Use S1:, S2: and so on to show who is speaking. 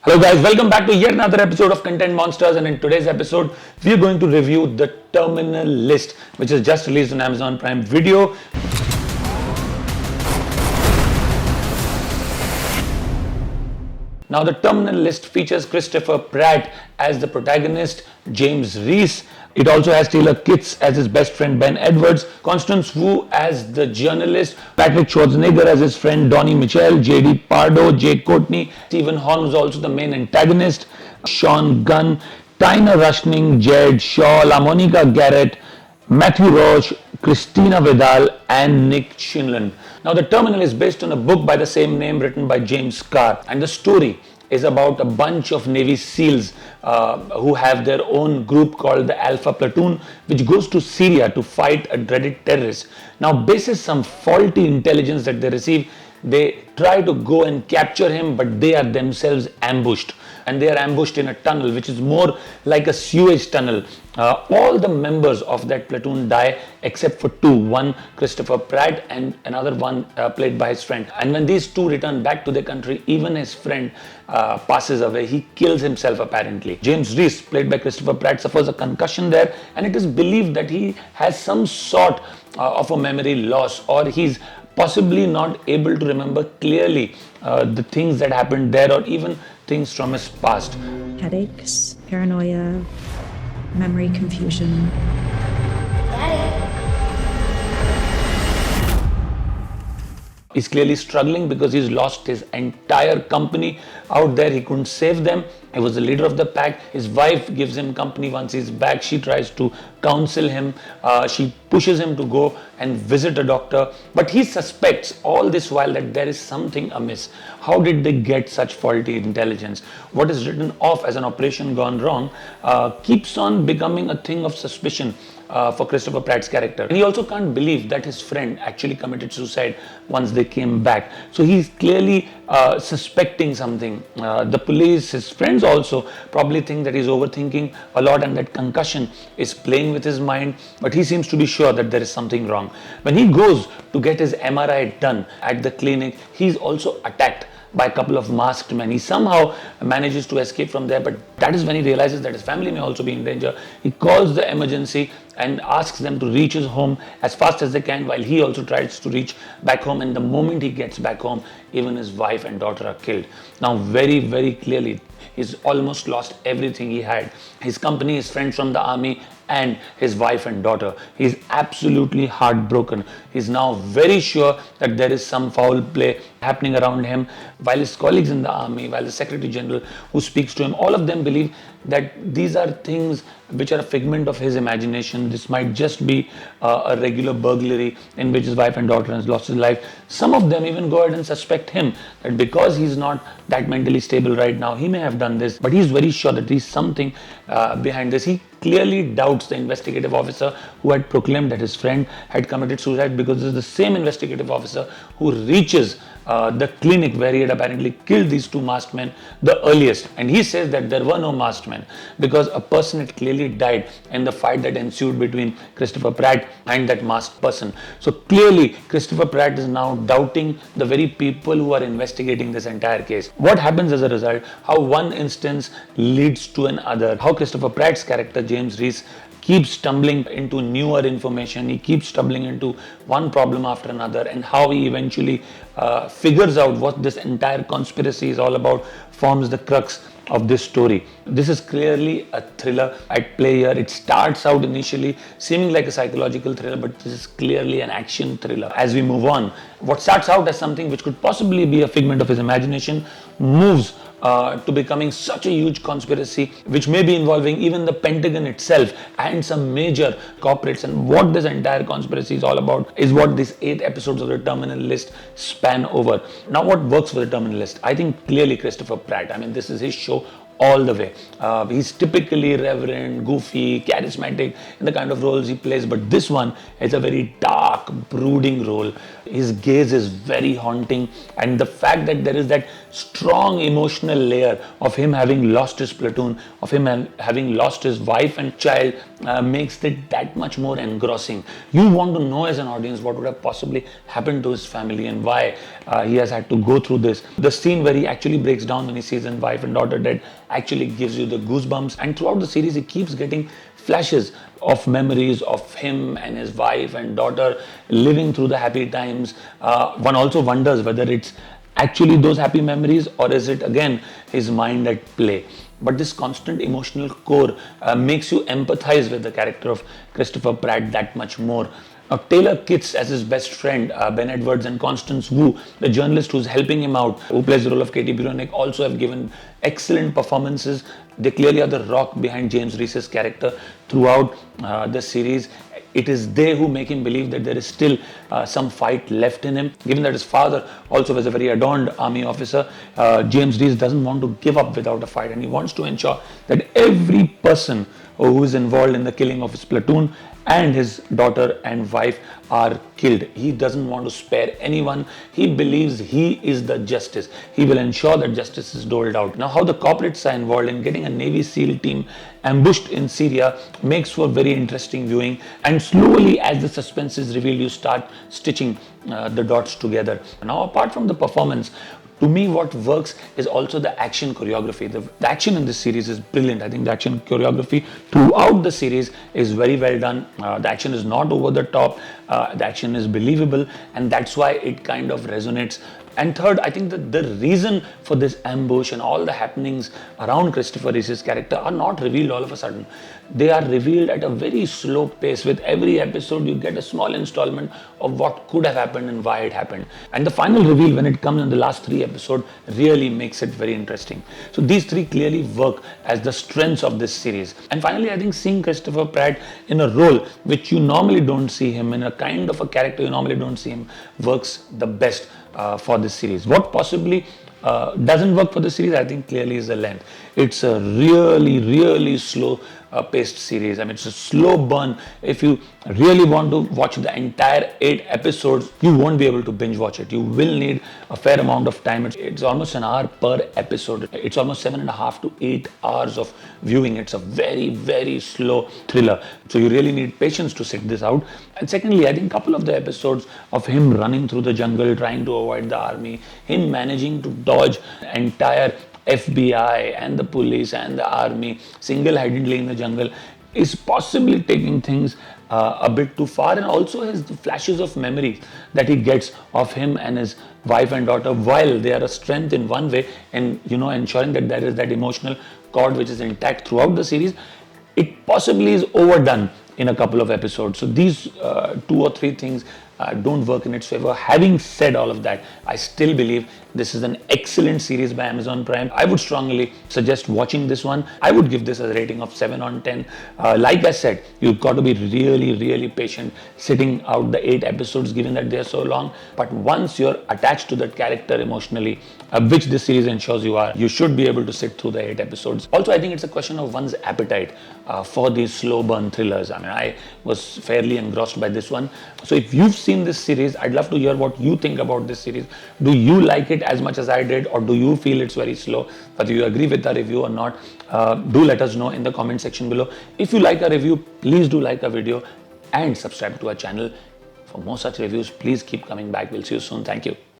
S1: Hello guys, welcome back to yet another episode of Content Monsters, and in today's episode we are going to review The Terminal List, which is just released on Amazon Prime Video. Now, The Terminal List features Christopher Pratt as the protagonist, James Reese. It also has Taylor Kitsch as his best friend Ben Edwards, Constance Wu as the journalist, Patrick Schwarzenegger as his friend Donnie Mitchell, J.D. Pardo, Jay Courtney, Stephen Horn was also the main antagonist, Sean Gunn, Tyner Rushing, Jared Shaw, LaMonica Garrett, Matthew Roche, Christina Vidal, and Nick Chinlan. Now, The Terminal is based on a book by the same name written by James Carr, and the story is about a bunch of Navy SEALs who have their own group called the Alpha Platoon, which goes to Syria to fight a dreaded terrorist. Now, basis some faulty intelligence that they receive, they try to go and capture him, but they are themselves ambushed. And they are ambushed in a tunnel, which is more like a sewage tunnel. All the members of that platoon die except for two. One, Christopher Pratt, and another one played by his friend. And when these two return back to their country, even his friend passes away. He kills himself apparently. James Reese, played by Christopher Pratt, suffers a concussion there, and it is believed that he has some sort of a memory loss, or he's possibly not able to remember clearly the things that happened there, or even things from his past.
S2: Headaches, paranoia, memory confusion.
S1: He's clearly struggling because he's lost his entire company out there. He couldn't save them. He was the leader of the pack. His wife gives him company once he's back. She tries to counsel him. She pushes him to go and visit a doctor. But he suspects all this while that there is something amiss. How did they get such faulty intelligence? What is written off as an operation gone wrong keeps on becoming a thing of suspicion for Christopher Pratt's character. And he also can't believe that his friend actually committed suicide once they came back. So he's clearly suspecting something. The police, his friends also probably think that he's overthinking a lot and that concussion is playing with his mind, but he seems to be sure that there is something wrong. When he goes to get his MRI done at the clinic, he's also attacked by a couple of masked men. He somehow manages to escape from there, but that is when he realizes that his family may also be in danger. He calls the emergency and asks them to reach his home as fast as they can, while he also tries to reach back home. And the moment he gets back home, even his wife and daughter are killed. Now, very, very clearly, he's almost lost everything he had. His company, his friends from the army, and his wife and daughter. He's absolutely heartbroken. He's now very sure that there is some foul play happening around him, while his colleagues in the army, while the Secretary General who speaks to him, all of them believe that these are things which are a figment of his imagination. This might just be a regular burglary in which his wife and daughter has lost his life. Some of them even go ahead and suspect him that because he's not that mentally stable right now, he may have done this, but he's very sure that there's something behind this. He clearly doubts the investigative officer who had proclaimed that his friend had committed suicide, because this is the same investigative officer who reaches the clinic where he had apparently killed these two masked men the earliest. And he says that there were no masked men because a person had clearly died in the fight that ensued between Christopher Pratt and that masked person. So clearly Christopher Pratt is now doubting the very people who are investigating this entire case. What happens as a result? How one instance leads to another. How Christopher Pratt's character, James Reese, keeps stumbling into newer information. He keeps stumbling into one problem after another, and how he eventually figures out what this entire conspiracy is all about, forms the crux of this story. This is clearly a thriller at play here. It starts out initially seeming like a psychological thriller, but this is clearly an action thriller. As we move on, what starts out as something which could possibly be a figment of his imagination moves to becoming such a huge conspiracy, which may be involving even the Pentagon itself and some major corporates. And what this entire conspiracy is all about is what these 8 episodes of The Terminal List span over. Now, what works for The Terminal List? I think clearly Christopher Pratt. I mean, this is his show all the way. He's typically reverent, goofy, charismatic in the kind of roles he plays, but this one is a very dark, brooding role. His gaze is very haunting, and the fact that there is that strong emotional layer of him having lost his platoon, of him having lost his wife and child, makes it that much more engrossing. You want to know as an audience what would have possibly happened to his family and why he has had to go through this. The scene where he actually breaks down when he sees his wife and daughter dead actually gives you the goosebumps, and throughout the series he keeps getting flashes of memories of him and his wife and daughter living through the happy times. One also wonders whether it's actually those happy memories or is it again his mind at play. But this constant emotional core makes you empathize with the character of Christopher Pratt that much more. Now, Taylor Kitsch as his best friend, Ben Edwards and Constance Wu, the journalist who's helping him out, who plays the role of Katie Buronick, also have given excellent performances. They clearly are the rock behind James Reese's character throughout the series. It is they who make him believe that there is still some fight left in him. Given that his father also was a very adorned army officer, James Reese doesn't want to give up without a fight, and he wants to ensure that every person who is involved in the killing of his platoon and his daughter and wife are killed. He doesn't want to spare anyone. He believes he is the justice. He will ensure that justice is doled out. Now, how the corporates are involved in getting a Navy SEAL team ambushed in Syria makes for very interesting viewing, and slowly as the suspense is revealed, you start stitching the dots together. Now, apart from the performance, to me, what works is also the action choreography. The action in this series is brilliant. I think the action choreography throughout the series is very well done. The action is not over the top. The action is believable, and that's why it kind of resonates. And third, I think that the reason for this ambush and all the happenings around Christopher Reese's character are not revealed all of a sudden. They are revealed at a very slow pace. With every episode, you get a small installment of what could have happened and why it happened. And the final reveal, when it comes in the last 3 episodes, really makes it very interesting. So these 3 clearly work as the strengths of this series. And finally, I think seeing Christopher Pratt in a role which you normally don't see him, in a kind of a character you normally don't see him, works the best for this series. What possibly doesn't work for the series, I think clearly is the length. It's a really slow paced series. I mean, it's a slow burn. If you really want to watch the entire 8 episodes, you won't be able to binge watch it. You will need a fair amount of time. It's almost an hour per episode. It's almost 7.5 to 8 hours of viewing. It's a very slow thriller. So you really need patience to sit this out. And secondly, I think a couple of the episodes of him running through the jungle, trying to avoid the army, him managing to dodge entire FBI and the police and the army single-handedly in the jungle, is possibly taking things a bit too far, and also his flashes of memory that he gets of him and his wife and daughter, while they are a strength in one way and ensuring that there is that emotional cord which is intact throughout the series, it possibly is overdone in a couple of episodes. So these 2 or 3 things don't work in its favor. Having said all of that, I still believe this is an excellent series by Amazon Prime. I would strongly suggest watching this one. I would give this a rating of 7 on 10. Like I said, you've got to be really patient sitting out the 8 episodes, given that they're so long. But once you're attached to that character emotionally, which this series ensures you are, you should be able to sit through the 8 episodes. Also, I think it's a question of one's appetite for these slow burn thrillers. I mean, I was fairly engrossed by this one. So if you've seen this series, I'd love to hear what you think about this series. Do you like it as much as I did, or do you feel it's very slow? Whether you agree with the review or not, do let us know in the comment section below. If you like our review, please do like our video and subscribe to our channel. For more such reviews, please keep coming back. We'll see you soon. Thank you.